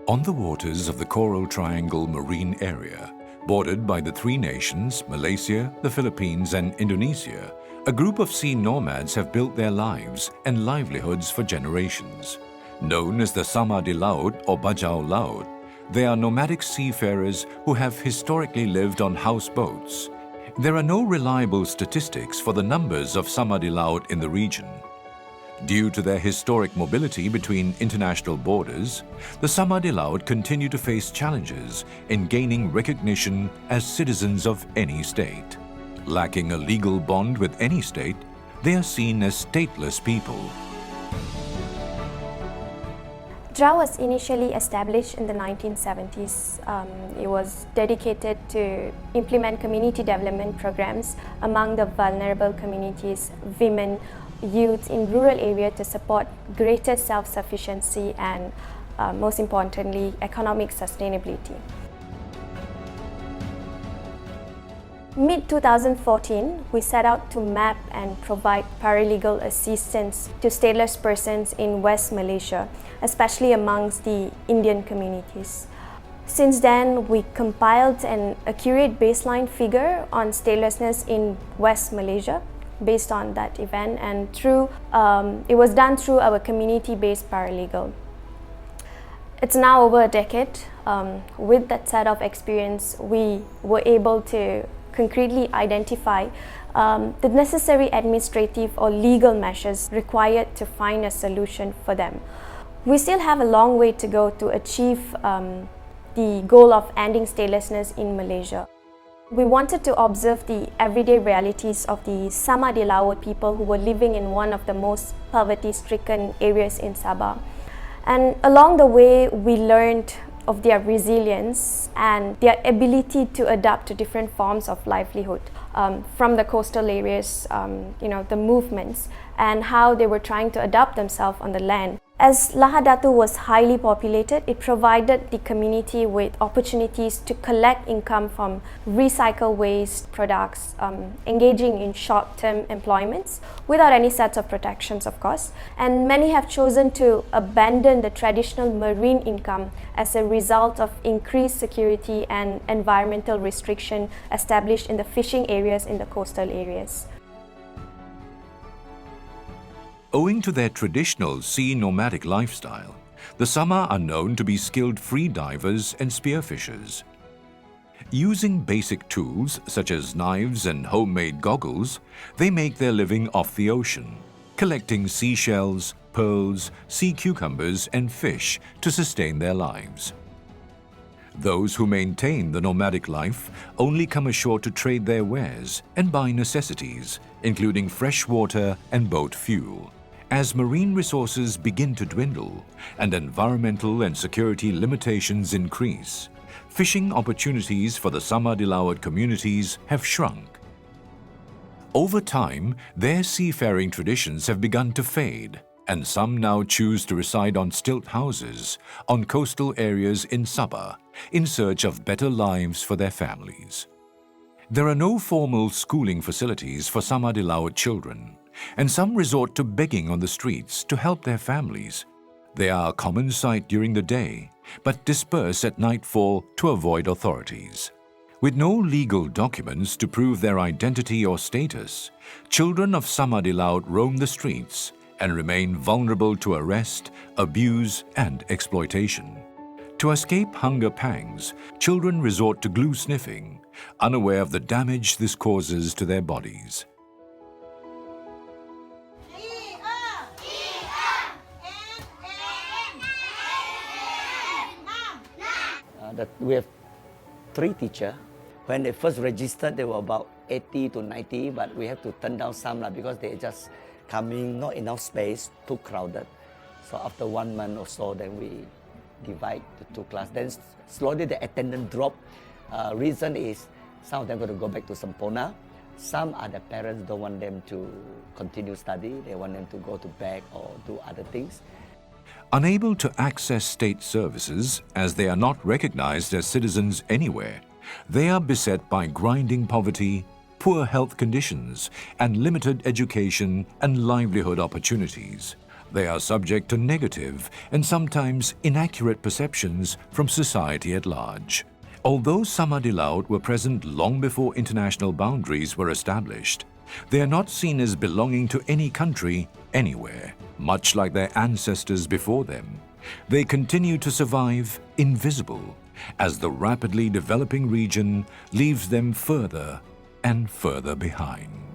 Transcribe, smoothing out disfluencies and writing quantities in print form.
On the waters of the Coral Triangle Marine Area, bordered by the three nations, Malaysia, the Philippines and Indonesia, a group of sea nomads have built their lives and livelihoods for generations. Known as the DRAAMalaysia or BajauLaut, they are nomadic seafarers who have historically lived on houseboats. There are no reliable statistics for the numbers of DRAAMalaysia in the region. Due to their historic mobility between international borders, the DRAAMalaysia continue to face challenges in gaining recognition as citizens of any state. Lacking a legal bond with any state, they are seen as stateless people. DRAA was initially established in the 1970s. It was dedicated to implement community development programs among the vulnerable communities, women, youth in rural areas to support greater self-sufficiency and, most importantly, economic sustainability. Mid-2014, we set out to map and provide paralegal assistance to stateless persons in West Malaysia, especially amongst the Indian communities. Since then, we compiled an accurate baseline figure on statelessness in West Malaysia based on that event, and it was done through our community-based paralegal. It's now over a decade. With that set of experience, we were able to concretely identify the necessary administrative or legal measures required to find a solution for them. We still have a long way to go to achieve the goal of ending statelessness in Malaysia. We wanted to observe the everyday realities of the DRAAMalaysia people who were living in one of the most poverty-stricken areas in Sabah. And along the way, we learned of their resilience and their ability to adapt to different forms of livelihood from the coastal areas, the movements, and how they were trying to adapt themselves on the land. As Lahadatu was highly populated, it provided the community with opportunities to collect income from recycle waste products, engaging in short-term employments without any sets of protections, of course. And many have chosen to abandon the traditional marine income as a result of increased security and environmental restriction established in the fishing areas in the coastal areas. Owing to their traditional sea nomadic lifestyle, the Sama are known to be skilled free divers and spearfishers. Using basic tools such as knives and homemade goggles, they make their living off the ocean, collecting seashells, pearls, sea cucumbers and fish to sustain their lives. Those who maintain the nomadic life only come ashore to trade their wares and buy necessities, including fresh water and boat fuel. As marine resources begin to dwindle and environmental and security limitations increase, fishing opportunities for the DRAAMalaysia communities have shrunk. Over time, their seafaring traditions have begun to fade, and some now choose to reside on stilt houses on coastal areas in Sabah in search of better lives for their families. There are no formal schooling facilities for DRAAMalaysia children, and some resort to begging on the streets to help their families. They are a common sight during the day, but disperse at nightfall to avoid authorities. With no legal documents to prove their identity or status, children of DRAAMalaysia roam the streets and remain vulnerable to arrest, abuse, and exploitation. To escape hunger pangs, children resort to glue sniffing, unaware of the damage this causes to their bodies. We have 3 teachers. When they first registered, they were about 80 to 90, but we have to turn down some because they just coming, not enough space, too crowded. So after 1 month or so, then we divide the 2 classes. Then slowly the attendance drop. Reason is some of them going to go back to Sampona. Some other parents don't want them to continue study. They want them to go to back or do other things. Unable to access state services as they are not recognized as citizens anywhere, they are beset by grinding poverty, poor health conditions, and limited education and livelihood opportunities. They are subject to negative and sometimes inaccurate perceptions from society at large. Although DRAAMalaysia were present long before international boundaries were established, they are not seen as belonging to any country, anywhere, much like their ancestors before them. They continue to survive invisible as the rapidly developing region leaves them further and further behind.